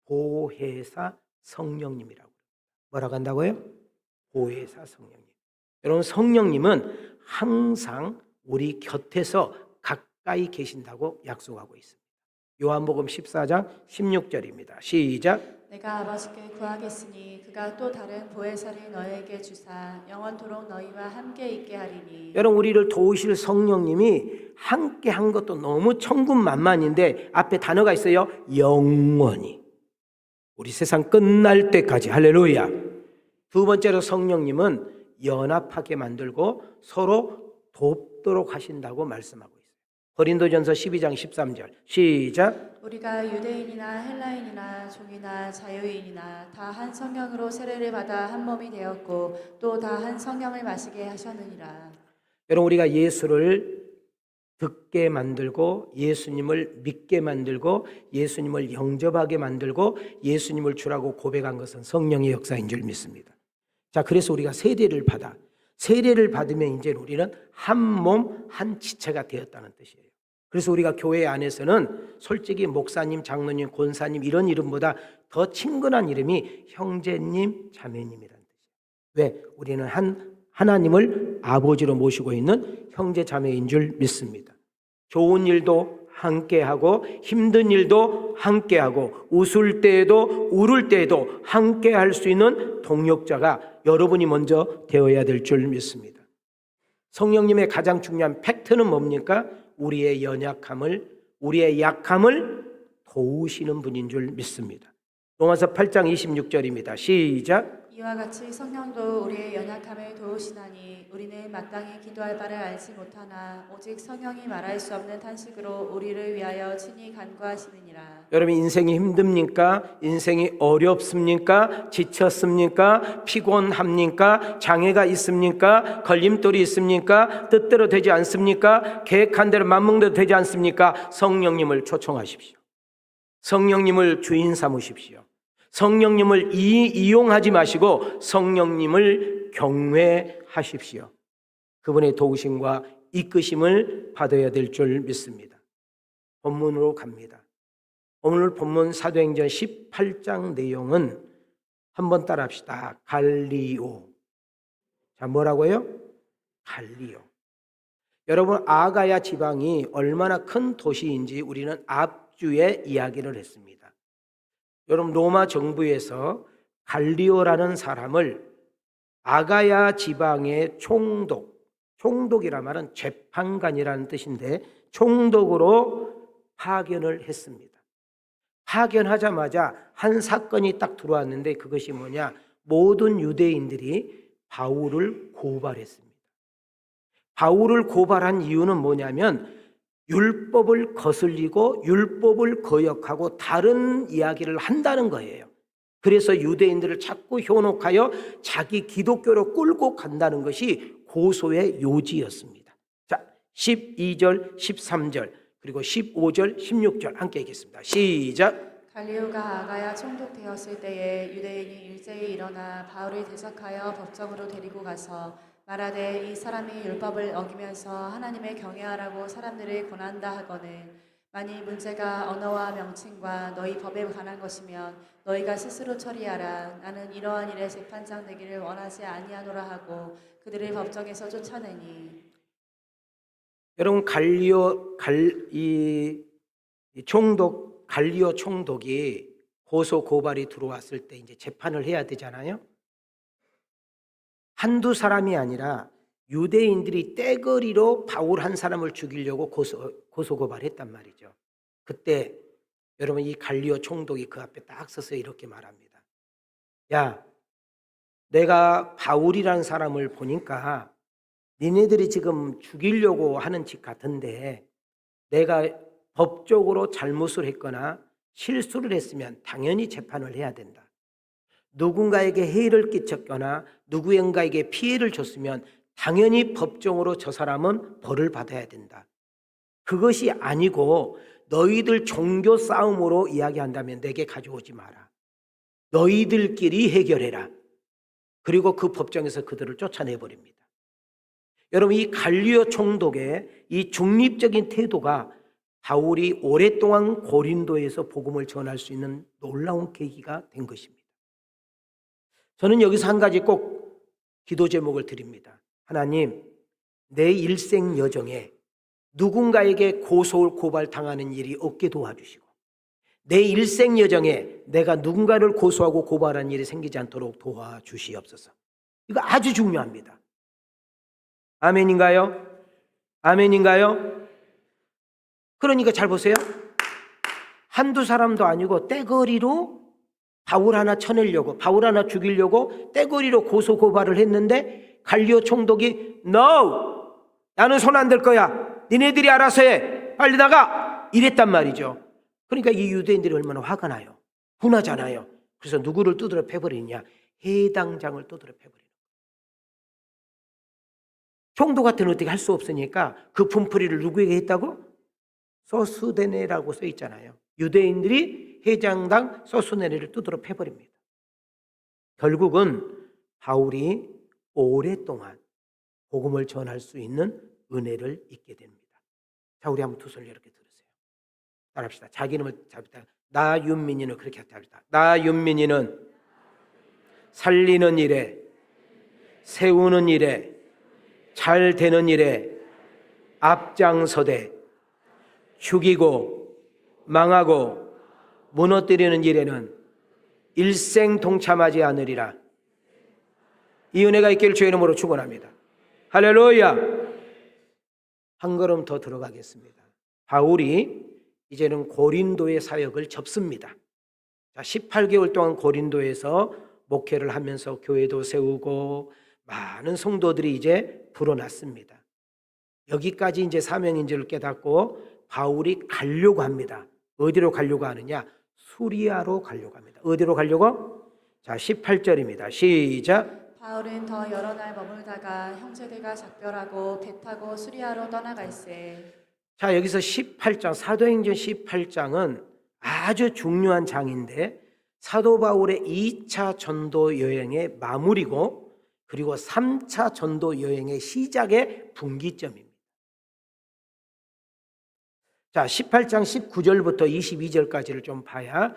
S1: 보혜사 성령님이라고 합니다. 뭐라고 한다고요? 보혜사 성령님. 여러분 성령님은 항상 우리 곁에서 가까이 계신다고 약속하고 있습니다. 요한복음 14장 16절입니다. 시작.
S2: 내가 아버지께 구하겠으니 그가 또 다른 보혜사를 너희에게 주사 영원토록 너희와 함께 있게 하리니.
S1: 여러분 우리를 도우실 성령님이 함께 한 것도 너무 천군만만인데 앞에 단어가 있어요. 영원히. 우리 세상 끝날 때까지. 할렐루야. 두 번째로 성령님은 연합하게 만들고 서로 돕도록 하신다고 말씀하고 있어요. 고린도전서 12장 13절 시작.
S2: 우리가 유대인이나 헬라인이나 종이나 자유인이나 다 한 성령으로 세례를 받아 한 몸이 되었고 또 다 한 성령을 마시게 하셨느니라.
S1: 여러분 우리가 예수를 듣게 만들고 예수님을 믿게 만들고 예수님을 영접하게 만들고 예수님을 주라고 고백한 것은 성령의 역사인 줄 믿습니다. 자, 그래서 우리가 세례를 받으면 이제 우리는 한 몸 한 지체가 되었다는 뜻이에요. 그래서 우리가 교회 안에서는 솔직히 목사님, 장로님, 권사님 이런 이름보다 더 친근한 이름이 형제님, 자매님이라는 뜻이에요. 왜? 우리는 하나님을 아버지로 모시고 있는 형제 자매인 줄 믿습니다. 좋은 일도 함께하고 힘든 일도 함께하고 웃을 때에도 울을 때에도 함께할 수 있는 동역자가 여러분이 먼저 되어야 될 줄 믿습니다. 성령님의 가장 중요한 팩트는 뭡니까? 우리의 연약함을, 우리의 약함을 도우시는 분인 줄 믿습니다. 로마서 8장 26절입니다. 시작.
S2: 이와 같이 성령도 우리의 연약함을 도우시나니 우리는 마땅히 기도할 바를 알지 못하나 오직 성령이 말할 수 없는 탄식으로 우리를 위하여 친히 간구하시느니라.
S1: 여러분 인생이 힘듭니까? 인생이 어렵습니까? 지쳤습니까? 피곤합니까? 장애가 있습니까? 걸림돌이 있습니까? 뜻대로 되지 않습니까? 계획한 대로 맘먹대로 되지 않습니까? 성령님을 초청하십시오. 성령님을 주인 삼으십시오. 성령님을 이용하지 마시고 성령님을 경외하십시오. 그분의 도우심과 이끄심을 받아야 될 줄 믿습니다. 본문으로 갑니다. 오늘 본문 사도행전 18장 내용은 한번 따라합시다. 갈리오. 자, 뭐라고요? 갈리오. 여러분 아가야 지방이 얼마나 큰 도시인지 우리는 앞주에 이야기를 했습니다. 여러분 로마 정부에서 갈리오라는 사람을 아가야 지방의 총독이란 말은 재판관이라는 뜻인데 총독으로 파견을 했습니다. 파견하자마자 한 사건이 딱 들어왔는데 그것이 뭐냐? 모든 유대인들이 바울을 고발했습니다. 바울을 고발한 이유는 뭐냐면 율법을 거슬리고 율법을 거역하고 다른 이야기를 한다는 거예요. 그래서 유대인들을 자꾸 현혹하여 자기 기독교로 끌고 간다는 것이 고소의 요지였습니다. 자, 12절, 13절, 그리고 15절, 16절 함께 읽겠습니다. 시작.
S2: 갈리오가 아가야 총독되었을 때에 유대인이 일제히 일어나 바울을 대적하여 법정으로 데리고 가서 말하되 이 사람이 율법을 어기면서 하나님을 경외하라고 사람들을 권한다 하거늘 만일 문제가 언어와 명칭과 너희 법에 관한 것이면 너희가 스스로 처리하라. 나는 이러한 일에 재판장 되기를 원하지 아니하노라 하고 그들을 법정에서 쫓아내니.
S1: 여러분 갈리오 총독이 고소 고발이 들어왔을 때 이제 재판을 해야 되잖아요. 한두 사람이 아니라 유대인들이 떼거리로 바울 한 사람을 죽이려고 고소 고발했단 말이죠. 그때 여러분 이 갈리오 총독이 그 앞에 딱 서서 이렇게 말합니다. 야, 내가 바울이라는 사람을 보니까 니네들이 지금 죽이려고 하는 짓 같은데 내가 법적으로 잘못을 했거나 실수를 했으면 당연히 재판을 해야 된다. 누군가에게 해를 끼쳤거나 누구인가에게 피해를 줬으면 당연히 법정으로 저 사람은 벌을 받아야 된다. 그것이 아니고 너희들 종교 싸움으로 이야기한다면 내게 가져오지 마라. 너희들끼리 해결해라. 그리고 그 법정에서 그들을 쫓아내버립니다. 여러분 이 갈리오 총독의 이 중립적인 태도가 바울이 오랫동안 고린도에서 복음을 전할 수 있는 놀라운 계기가 된 것입니다. 저는 여기서 한 가지 꼭 기도 제목을 드립니다. 하나님, 내 일생 여정에 누군가에게 고소 고발 당하는 일이 없게 도와주시고 내 일생 여정에 내가 누군가를 고소하고 고발하는 일이 생기지 않도록 도와주시옵소서. 이거 아주 중요합니다. 아멘인가요? 아멘인가요? 그러니까 잘 보세요. 한두 사람도 아니고 떼거리로 바울 하나 쳐내려고, 바울 하나 죽이려고 떼거리로 고소 고발을 했는데 갈리오 총독이 No! 나는 손 안 댈 거야. 니네들이 알아서 해. 빨리 나가. 이랬단 말이죠. 그러니까 이 유대인들이 얼마나 화가 나요. 분하잖아요. 그래서 누구를 두드려 패버리냐? 해당장을 두드려 패버리는 거예요. 총독한테는 어떻게 할 수 없으니까 그 분풀이를 누구에게 했다고? 소수데네라고 써 있잖아요. 유대인들이 해당당 소수데네를 두드려 패버립니다. 결국은 바울이 오랫동안 복음을 전할 수 있는 은혜를 잊게 됩니다. 자, 우리 한번 두 손을 이렇게 들으세요. 따라합시다. 자기 이름을 잡다. 나 윤민이는 그렇게 합시다. 나 윤민이는 살리는 일에, 세우는 일에, 잘 되는 일에 앞장서되 죽이고 망하고 무너뜨리는 일에는 일생 동참하지 않으리라. 이 은혜가 있기를 주의 이름으로 축원합니다. 할렐루야. 한 걸음 더 들어가겠습니다. 바울이 이제는 고린도의 사역을 접습니다. 자, 18개월 동안 고린도에서 목회를 하면서 교회도 세우고 많은 성도들이 이제 불어났습니다. 여기까지 이제 사명인지를 깨닫고 바울이 가려고 합니다. 어디로 가려고 하느냐? 수리아로 가려고 합니다. 어디로 가려고? 자, 18절입니다. 시작.
S2: 바울은 더 여러 날 머물다가 형제들과 작별하고 배 타고 수리아로 떠나갈세.
S1: 자, 여기서 18장, 사도행전 18장은 아주 중요한 장인데 사도 바울의 2차 전도 여행의 마무리고 그리고 3차 전도 여행의 시작의 분기점입니다. 자, 18장 19절부터 22절까지를 좀 봐야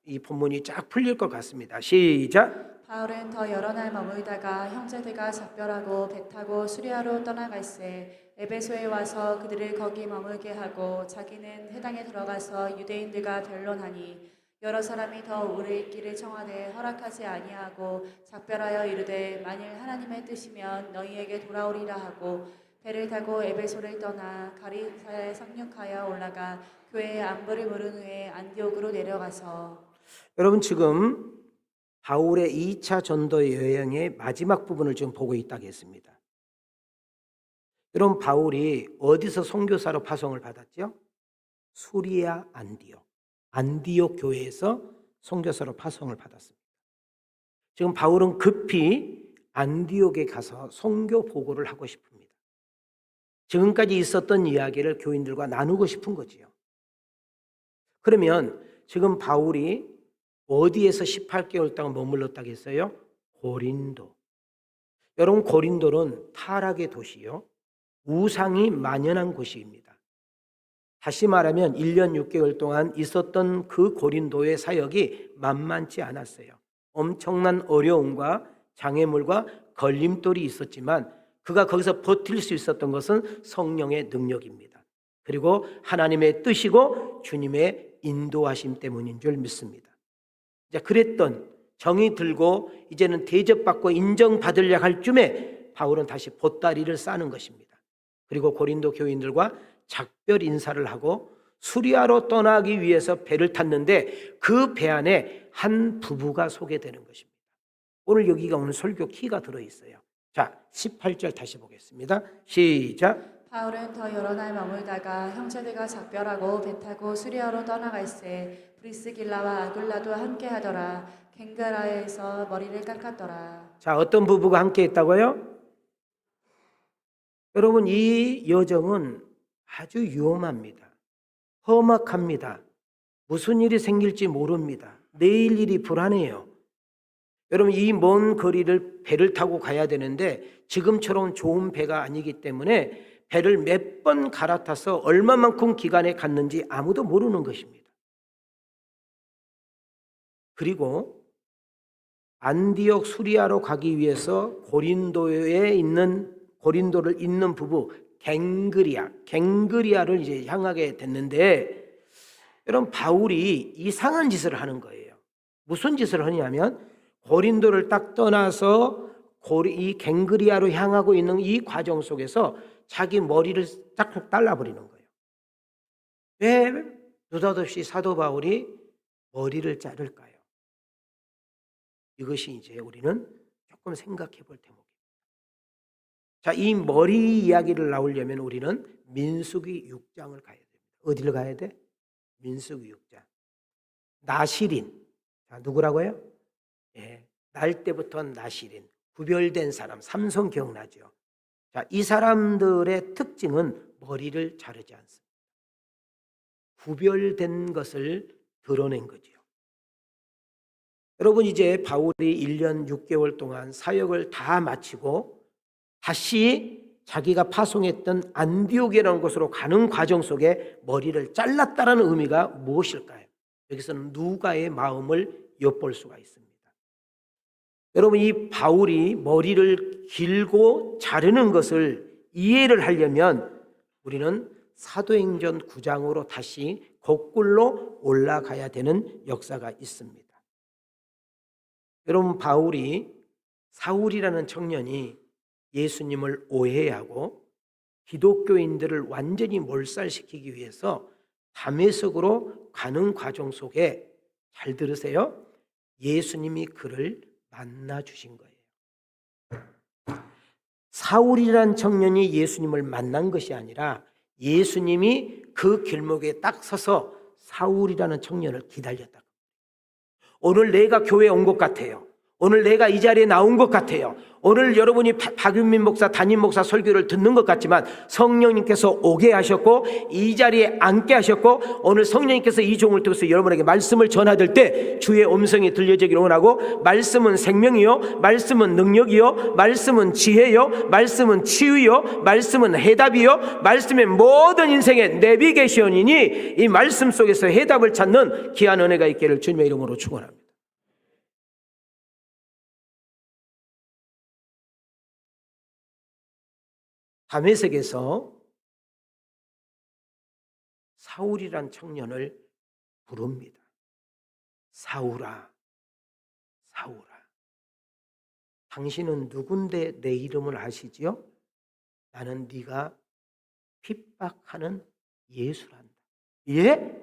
S1: 이 본문이 쫙 풀릴 것 같습니다. 시작.
S2: 바울은 더 여러 날 머물다가 형제들과 작별하고 배 타고 수리아로 떠나갈세. 에베소에 와서 그들을 거기 머물게 하고 자기는 회당에 들어가서 유대인들과 변론하니 여러 사람이 더 오래 있기를 청하되 허락하지 아니하고 작별하여 이르되 만일 하나님의 뜻이면 너희에게 돌아오리라 하고 배를 타고 에베소를 떠나 가리사에 상륙하여 올라가 교회의 안부를 물은 후에 안디옥으로 내려가서.
S1: 여러분, 지금 바울의 2차 전도 여행의 마지막 부분을 지금 보고 있다고 했습니다. 여러분, 바울이 어디서 선교사로 파송을 받았죠? 수리아 안디옥. 안디옥 교회에서 선교사로 파송을 받았습니다. 지금 바울은 급히 안디옥에 가서 선교 보고를 하고 싶습니다. 지금까지 있었던 이야기를 교인들과 나누고 싶은 거지요. 그러면 지금 바울이 어디에서 18개월 동안 머물렀다고 했어요? 고린도. 여러분, 고린도는 타락의 도시요, 우상이 만연한 곳입니다. 다시 말하면 1년 6개월 동안 있었던 그 고린도의 사역이 만만치 않았어요. 엄청난 어려움과 장애물과 걸림돌이 있었지만 그가 거기서 버틸 수 있었던 것은 성령의 능력입니다. 그리고 하나님의 뜻이고 주님의 인도하심 때문인 줄 믿습니다. 자, 그랬던 정이 들고 이제는 대접받고 인정받으려 할 쯤에 바울은 다시 보따리를 싸는 것입니다. 그리고 고린도 교인들과 작별 인사를 하고 수리아로 떠나기 위해서 배를 탔는데 그 배 안에 한 부부가 소개되는 것입니다. 오늘 여기가 오늘 설교 키가 들어있어요. 자, 18절 다시 보겠습니다. 시작.
S2: 바울은 더 여러 날 머물다가 형제들과 작별하고 배 타고 수리아로 떠나갈세. 브리스길라와 아굴라도 함께하더라. 갱가라에서 머리를 깎았더라.
S1: 자, 어떤 부부가 함께 했다고요? 여러분, 이 여정은 아주 위험합니다. 험악합니다. 무슨 일이 생길지 모릅니다. 내일 일이 불안해요. 여러분, 이 먼 거리를 배를 타고 가야 되는데 지금처럼 좋은 배가 아니기 때문에 배를 몇 번 갈아타서 얼마만큼 기간에 갔는지 아무도 모르는 것입니다. 그리고 안디옥 수리아로 가기 위해서 고린도를 잇는 부부 갱그리아를 이제 향하게 됐는데, 여러분, 바울이 이상한 짓을 하는 거예요. 무슨 짓을 하냐면 고린도를 딱 떠나서 이 갱그리아로 향하고 있는 이 과정 속에서 자기 머리를 딱 잘라버리는 거예요. 왜 느닷없이 사도 바울이 머리를 자를까요? 이것이 이제 우리는 조금 생각해 볼 대목입니다. 자, 이 머리 이야기를 나오려면 우리는 민수기 6장을 가야 됩니다. 어디를 가야 돼? 민수기 6장. 나실인. 자, 누구라고요? 예, 날 때부터 나실인. 구별된 사람, 삼손 기억나죠? 자, 이 사람들의 특징은 머리를 자르지 않습니다. 구별된 것을 드러낸 거죠. 여러분, 이제 바울이 1년 6개월 동안 사역을 다 마치고 다시 자기가 파송했던 안디옥이라는 곳으로 가는 과정 속에 머리를 잘랐다는 의미가 무엇일까요? 여기서는 누가의 마음을 엿볼 수가 있습니다. 여러분, 이 바울이 머리를 길고 자르는 것을 이해를 하려면 우리는 사도행전 9장으로 다시 거꾸로 올라가야 되는 역사가 있습니다. 여러분, 사울이라는 청년이 예수님을 오해하고 기독교인들을 완전히 몰살시키기 위해서 다메섹으로 가는 과정 속에 잘 들으세요. 예수님이 그를 만나 주신 거예요. 사울이란 청년이 예수님을 만난 것이 아니라 예수님이 그 길목에 딱 서서 사울이라는 청년을 기다렸다. 오늘 내가 교회에 온 것 같아요. 오늘 내가 이 자리에 나온 것 같아요. 오늘 여러분이 박윤민 목사, 담임 목사 설교를 듣는 것 같지만 성령님께서 오게 하셨고 이 자리에 앉게 하셨고 오늘 성령님께서 이 종을 통해서 여러분에게 말씀을 전하될 때 주의 음성이 들려지기를 원하고, 말씀은 생명이요, 말씀은 능력이요, 말씀은 지혜요, 말씀은 치유요, 말씀은 해답이요, 말씀의 모든 인생의 내비게이션이니 이 말씀 속에서 해답을 찾는 귀한 은혜가 있기를 주님의 이름으로 축원합니다. 다메섹에서 사울이란 청년을 부릅니다. 사울아, 사울아, 당신은 누군데 내 이름을 아시지요? 나는 네가 핍박하는 예수란다. 예?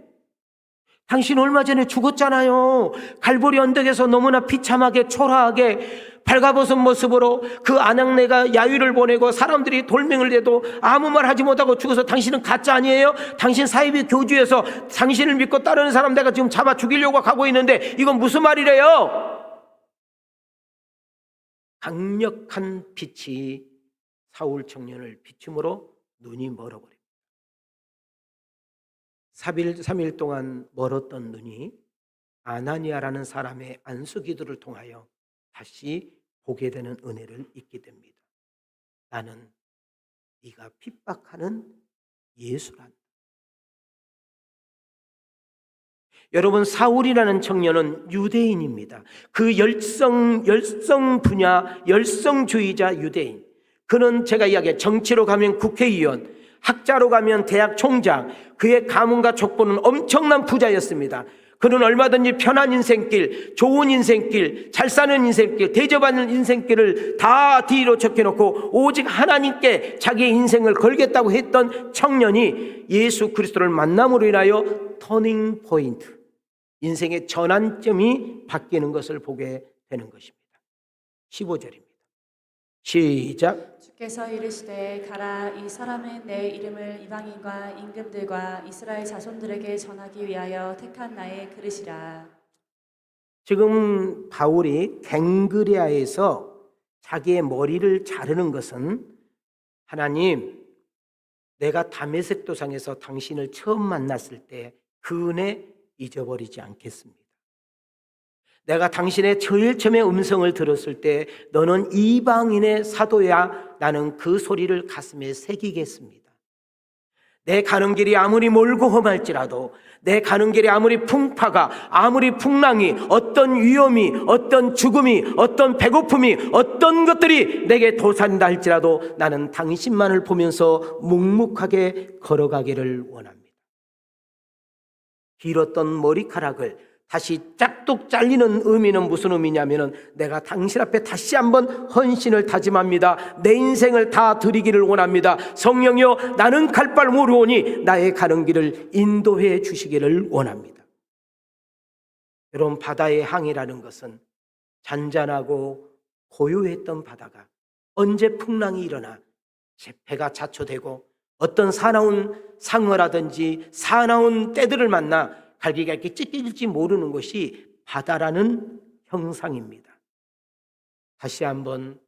S1: 당신 얼마 전에 죽었잖아요. 갈보리 언덕에서 너무나 비참하게 초라하게 발가벗은 모습으로 그 아낙네가 야유를 보내고 사람들이 돌멩이를 내도 아무 말 하지 못하고 죽어서 당신은 가짜 아니에요? 당신 사이비 교주에서 당신을 믿고 따르는 사람 내가 지금 잡아 죽이려고 가고 있는데 이건 무슨 말이래요? 강력한 빛이 사울 청년을 비춤으로 눈이 멀어버립니다. 3일 동안 멀었던 눈이 아나니아라는 사람의 안수 기도를 통하여 다시 보게 되는 은혜를 잊게 됩니다. 나는 네가 핍박하는 예수란다. 여러분, 사울이라는 청년은 유대인입니다. 그 열성 분야, 열성주의자 유대인. 그는 제가 이야기한 정치로 가면 국회의원, 학자로 가면 대학 총장, 그의 가문과 족보는 엄청난 부자였습니다. 그는 얼마든지 편한 인생길, 좋은 인생길, 잘 사는 인생길, 대접하는 인생길을 다 뒤로 적혀놓고 오직 하나님께 자기의 인생을 걸겠다고 했던 청년이 예수 그리스도를 만남으로 인하여 터닝 포인트, 인생의 전환점이 바뀌는 것을 보게 되는 것입니다. 15절입니다. 시작.
S2: 주께서 이르시되 가라, 이 사람은 내 이름을 이방인과 임금들과 이스라엘 자손들에게 전하기 위하여 택한 나의 그릇이라.
S1: 지금 바울이 갱그레아에서 자기의 머리를 자르는 것은 하나님, 내가 다메섹 도상에서 당신을 처음 만났을 때 그 은혜 잊어버리지 않겠습니다. 내가 당신의 제일 처음에 음성을 들었을 때 너는 이방인의 사도야, 나는 그 소리를 가슴에 새기겠습니다. 내 가는 길이 아무리 멀고 험할지라도, 내 가는 길이 아무리 풍파가, 아무리 풍랑이, 어떤 위험이, 어떤 죽음이, 어떤 배고픔이, 어떤 것들이 내게 도사린다 할지라도 나는 당신만을 보면서 묵묵하게 걸어가기를 원합니다. 길었던 머리카락을 다시 짝뚝 잘리는 의미는 무슨 의미냐면은 내가 당신 앞에 다시 한번 헌신을 다짐합니다. 내 인생을 다 드리기를 원합니다. 성령이여, 나는 갈 바 모르오니 나의 가는 길을 인도해 주시기를 원합니다. 여러분, 바다의 항이라는 것은 잔잔하고 고요했던 바다가 언제 풍랑이 일어나 배가 자초되고 어떤 사나운 상어라든지 사나운 떼들을 만나 갈기가 이렇게 찢길지 모르는 것이 바다라는 형상입니다. 다시 한번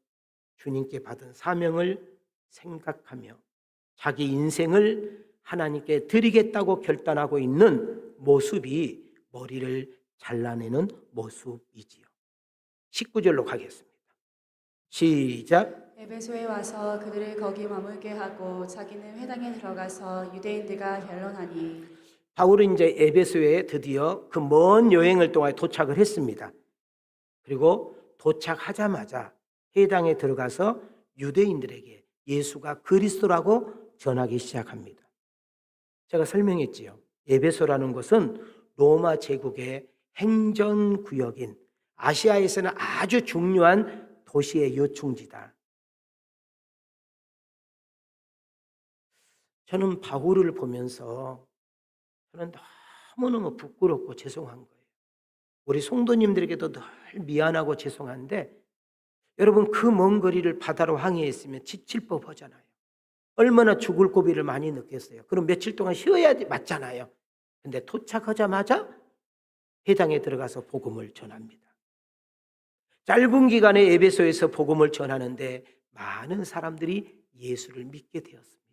S1: 주님께 받은 사명을 생각하며 자기 인생을 하나님께 드리겠다고 결단하고 있는 모습이 머리를 잘라내는 모습이지요. 19절로 가겠습니다. 시작.
S2: 에베소에 와서 그들을 거기 머물게 하고 자기는 회당에 들어가서 유대인들과 변론하니.
S1: 바울은 이제 에베소에 드디어 그 먼 여행을 통해 도착을 했습니다. 그리고 도착하자마자 회당에 들어가서 유대인들에게 예수가 그리스도라고 전하기 시작합니다. 제가 설명했지요. 에베소라는 것은 로마 제국의 행정구역인 아시아에서는 아주 중요한 도시의 요충지다. 저는 바울을 보면서 저는 너무너무 부끄럽고 죄송한 거예요. 우리 성도님들에게도 늘 미안하고 죄송한데 여러분 그 먼 거리를 바다로 항해했으면 지칠 법하잖아요. 얼마나 죽을 고비를 많이 느꼈어요. 그럼 며칠 동안 쉬어야 맞잖아요. 근데 도착하자마자 해당에 들어가서 복음을 전합니다. 짧은 기간에 에베소에서 복음을 전하는데 많은 사람들이 예수를 믿게 되었습니다.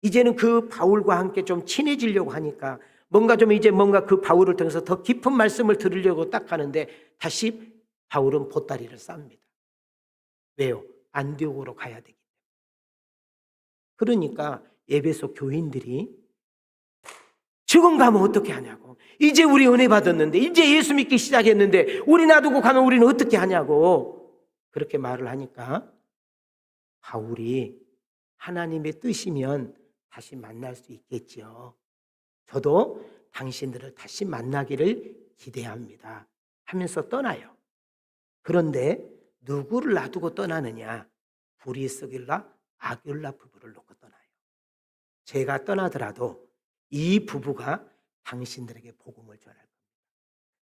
S1: 이제는 그 바울과 함께 좀 친해지려고 하니까 뭔가 그 바울을 통해서 더 깊은 말씀을 들으려고 딱 하는데 다시 바울은 보따리를 쌉니다. 왜요? 안디옥으로 가야 되기 때문에. 그러니까 에베소 교인들이 지금 가면 어떻게 하냐고. 이제 우리 은혜 받았는데, 이제 예수 믿기 시작했는데 우리 놔두고 가면 우리는 어떻게 하냐고 그렇게 말을 하니까 바울이 하나님의 뜻이면 다시 만날 수 있겠죠. 저도 당신들을 다시 만나기를 기대합니다 하면서 떠나요. 그런데 누구를 놔두고 떠나느냐? 브리스길라 아귤라 부부를 놓고 떠나요. 제가 떠나더라도 이 부부가 당신들에게 복음을 전할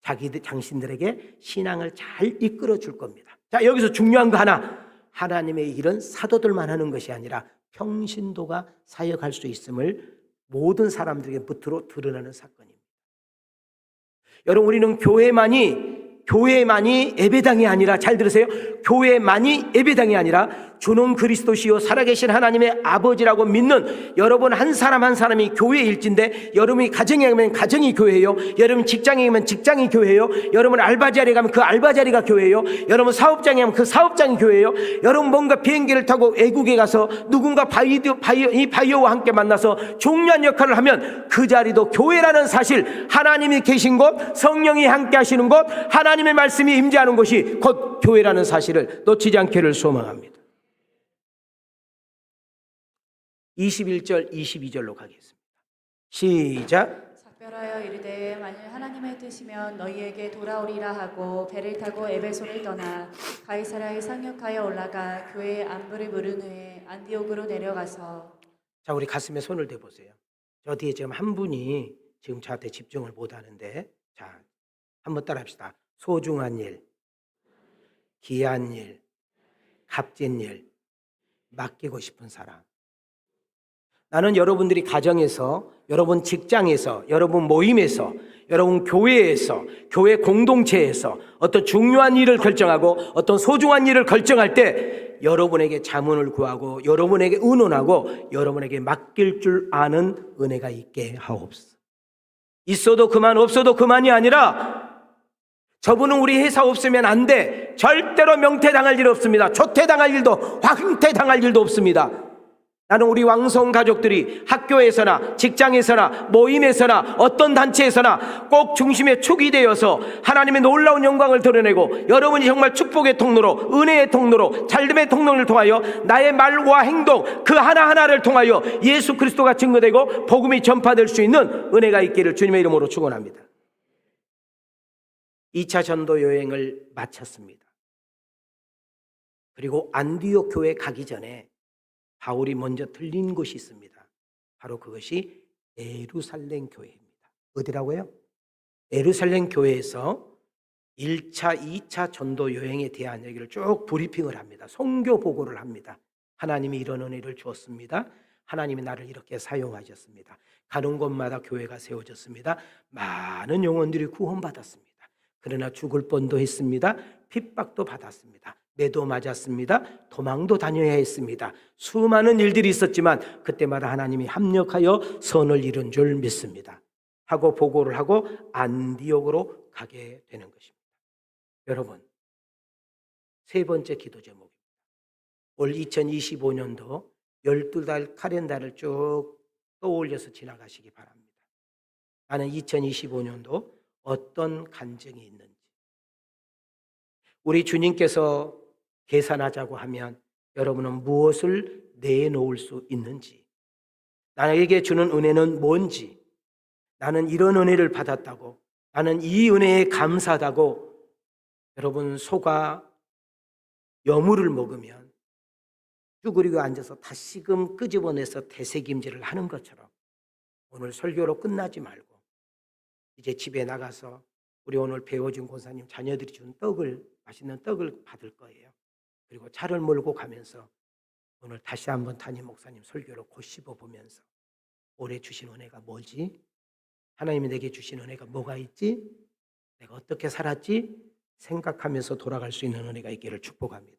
S1: 겁니다. 당신들에게 신앙을 잘 이끌어 줄 겁니다. 자, 여기서 중요한 거 하나. 하나님의 일은 사도들만 하는 것이 아니라 평신도가 사역할 수 있음을 모든 사람들에게 무트로 드러나는 사건입니다. 여러분, 우리는 교회만이 예배당이 아니라, 잘 들으세요. 교회만이 예배당이 아니라 주는 그리스도시요 살아계신 하나님의 아버지라고 믿는 여러분 한 사람 한 사람이 교회일진데, 여러분이 가정에 가면 가정이 교회예요. 여러분 직장에 가면 직장이 교회예요. 여러분 알바 자리에 가면 그 알바 자리가 교회예요. 여러분 사업장에 가면 그 사업장이 교회예요. 여러분 뭔가 비행기를 타고 외국에 가서 누군가 바이오와 함께 만나서 중요한 역할을 하면 그 자리도 교회라는 사실, 하나님이 계신 곳, 성령이 함께 하시는 곳, 하나님의 말씀이 임재하는 곳이 곧 교회라는 사실을 놓치지 않기를 소망합니다. 21절 22절로 가겠습니다. 시작.
S2: 작별하여 이르되 만일 하나님의 뜻이면 너희에게 돌아오리라 하고 배를 타고 에베소를 떠나 가이사랴에 상륙하여 올라가 교회의 안부를 물은 후에 안디옥으로 내려가서.
S1: 자, 우리 가슴에 손을 대보세요. 저 뒤에 지금 한 분이 지금 저한테 집중을 못하는데, 자, 한번 따라합시다. 소중한 일, 귀한 일, 값진 일, 맡기고 싶은 사람. 나는 여러분들이 가정에서, 여러분 직장에서, 여러분 모임에서, 여러분 교회에서, 교회 공동체에서 어떤 중요한 일을 결정하고 어떤 소중한 일을 결정할 때 여러분에게 자문을 구하고 여러분에게 의논하고 여러분에게 맡길 줄 아는 은혜가 있게 하옵소서. 있어도 그만, 없어도 그만이 아니라 저분은 우리 회사 없으면 안 돼. 절대로 명퇴당할 일 없습니다. 조퇴당할 일도, 황퇴당할 일도 없습니다. 나는 우리 왕성 가족들이 학교에서나 직장에서나 모임에서나 어떤 단체에서나 꼭 중심에 축이 되어서 하나님의 놀라운 영광을 드러내고 여러분이 정말 축복의 통로로, 은혜의 통로로, 잘됨의 통로를 통하여 나의 말과 행동 그 하나하나를 통하여 예수 그리스도가 증거되고 복음이 전파될 수 있는 은혜가 있기를 주님의 이름으로 축원합니다. 2차 전도 여행을 마쳤습니다. 그리고 안디옥 교회 가기 전에 바울이 먼저 들린 곳이 있습니다. 바로 그것이 예루살렘 교회입니다. 어디라고요? 예루살렘 교회에서 1차, 2차 전도 여행에 대한 얘기를 쭉 브리핑을 합니다. 선교 보고를 합니다. 하나님이 이런 은혜를 주었습니다. 하나님이 나를 이렇게 사용하셨습니다. 가는 곳마다 교회가 세워졌습니다. 많은 영혼들이 구원받았습니다. 그러나 죽을 뻔도 했습니다. 핍박도 받았습니다. 매도 맞았습니다. 도망도 다녀야 했습니다. 수많은 일들이 있었지만 그때마다 하나님이 합력하여 선을 이룬 줄 믿습니다. 하고 보고를 하고 안디옥으로 가게 되는 것입니다. 여러분, 세 번째 기도 제목입니다. 올 2025년도 12달 카렌다를 쭉 떠올려서 지나가시기 바랍니다. 나는 2025년도 어떤 간증이 있는지, 우리 주님께서 계산하자고 하면 여러분은 무엇을 내놓을 수 있는지, 나에게 주는 은혜는 뭔지, 나는 이런 은혜를 받았다고, 나는 이 은혜에 감사하다고 여러분 소가 여물을 먹으면 쭈그리고 앉아서 다시금 끄집어내서 되새김질을 하는 것처럼 오늘 설교로 끝나지 말고 이제 집에 나가서 우리 오늘 배워준 권사님 자녀들이 준 떡을, 맛있는 떡을 받을 거예요. 그리고 차를 몰고 가면서 오늘 다시 한번 담임 목사님 설교로 곱씹어 보면서 올해 주신 은혜가 뭐지? 하나님이 내게 주신 은혜가 뭐가 있지? 내가 어떻게 살았지? 생각하면서 돌아갈 수 있는 은혜가 있기를 축복합니다.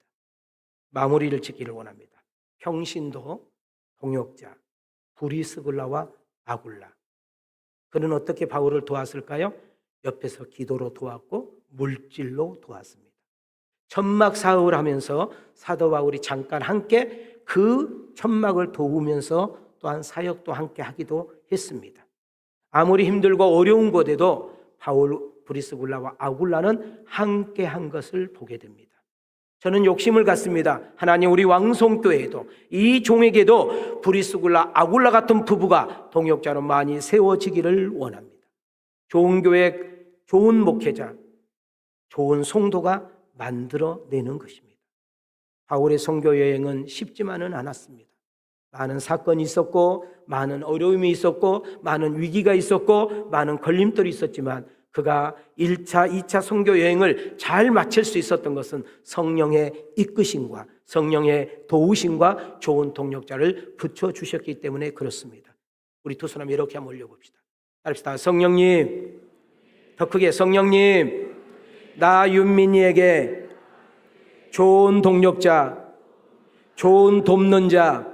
S1: 마무리를 짓기를 원합니다. 평신도, 동역자, 브리스글라와 아굴라. 그는 어떻게 바울을 도왔을까요? 옆에서 기도로 도왔고 물질로 도왔습니다. 천막 사업을 하면서 사도 바울이 잠깐 함께 그 천막을 도우면서 또한 사역도 함께 하기도 했습니다. 아무리 힘들고 어려운 곳에도 바울, 브리스굴라와 아굴라는 함께 한 것을 보게 됩니다. 저는 욕심을 갖습니다. 하나님, 우리 왕송교회에도 이 종에게도 브리스굴라, 아굴라 같은 부부가 동역자로 많이 세워지기를 원합니다. 좋은 교회, 좋은 목회자, 좋은 성도가 만들어내는 것입니다. 바울의 선교 여행은 쉽지만은 않았습니다. 많은 사건이 있었고, 많은 어려움이 있었고, 많은 위기가 있었고, 많은 걸림돌이 있었지만 그가 1차, 2차 선교 여행을 잘 마칠 수 있었던 것은 성령의 이끄심과 성령의 도우심과 좋은 동역자를 붙여주셨기 때문에 그렇습니다. 우리 두 사람 이렇게 한번 올려봅시다. 따릅시다. 성령님, 더 크게 성령님, 나 윤민이에게 좋은 동역자, 좋은 돕는 자,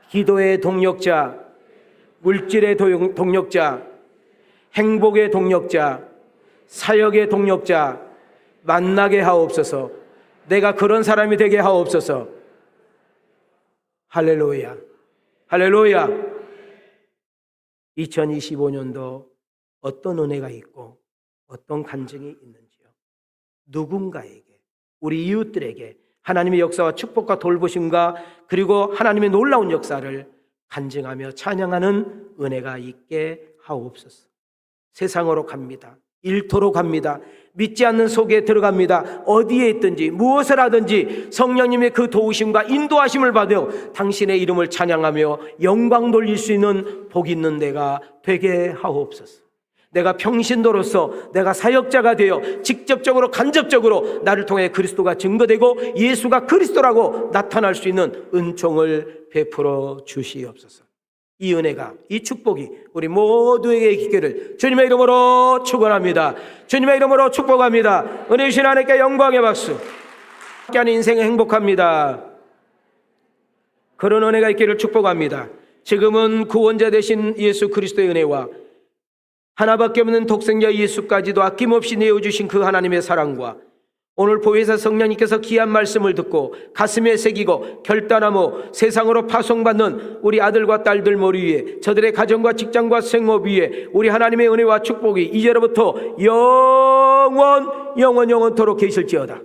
S1: 기도의 동역자, 물질의 동역자, 행복의 동역자, 사역의 동역자 만나게 하옵소서. 내가 그런 사람이 되게 하옵소서. 할렐루야, 할렐루야. 2025년도 어떤 은혜가 있고 어떤 간증이 있는지요, 누군가에게, 우리 이웃들에게 하나님의 역사와 축복과 돌보심과 그리고 하나님의 놀라운 역사를 간증하며 찬양하는 은혜가 있게 하옵소서. 세상으로 갑니다. 일터로 갑니다. 믿지 않는 속에 들어갑니다. 어디에 있든지 무엇을 하든지 성령님의 그 도우심과 인도하심을 받아 당신의 이름을 찬양하며 영광 돌릴 수 있는 복 있는 내가 되게 하옵소서. 내가 평신도로서 내가 사역자가 되어 직접적으로 간접적으로 나를 통해 그리스도가 증거되고 예수가 그리스도라고 나타날 수 있는 은총을 베풀어 주시옵소서. 이 은혜가, 이 축복이 우리 모두에게 있기를 주님의 이름으로 축원합니다. 주님의 이름으로 축복합니다. 은혜 주신 하나님께 영광의 박수. 함께하는 인생은 행복합니다. 그런 은혜가 있기를 축복합니다. 지금은 구원자 되신 예수 그리스도의 은혜와 하나밖에 없는 독생자 예수까지도 아낌없이 내어주신 그 하나님의 사랑과 오늘 보혜사 성령님께서 귀한 말씀을 듣고 가슴에 새기고 결단하며 세상으로 파송받는 우리 아들과 딸들 머리 위에, 저들의 가정과 직장과 생업 위에 우리 하나님의 은혜와 축복이 이제로부터 영원토록 계실지어다.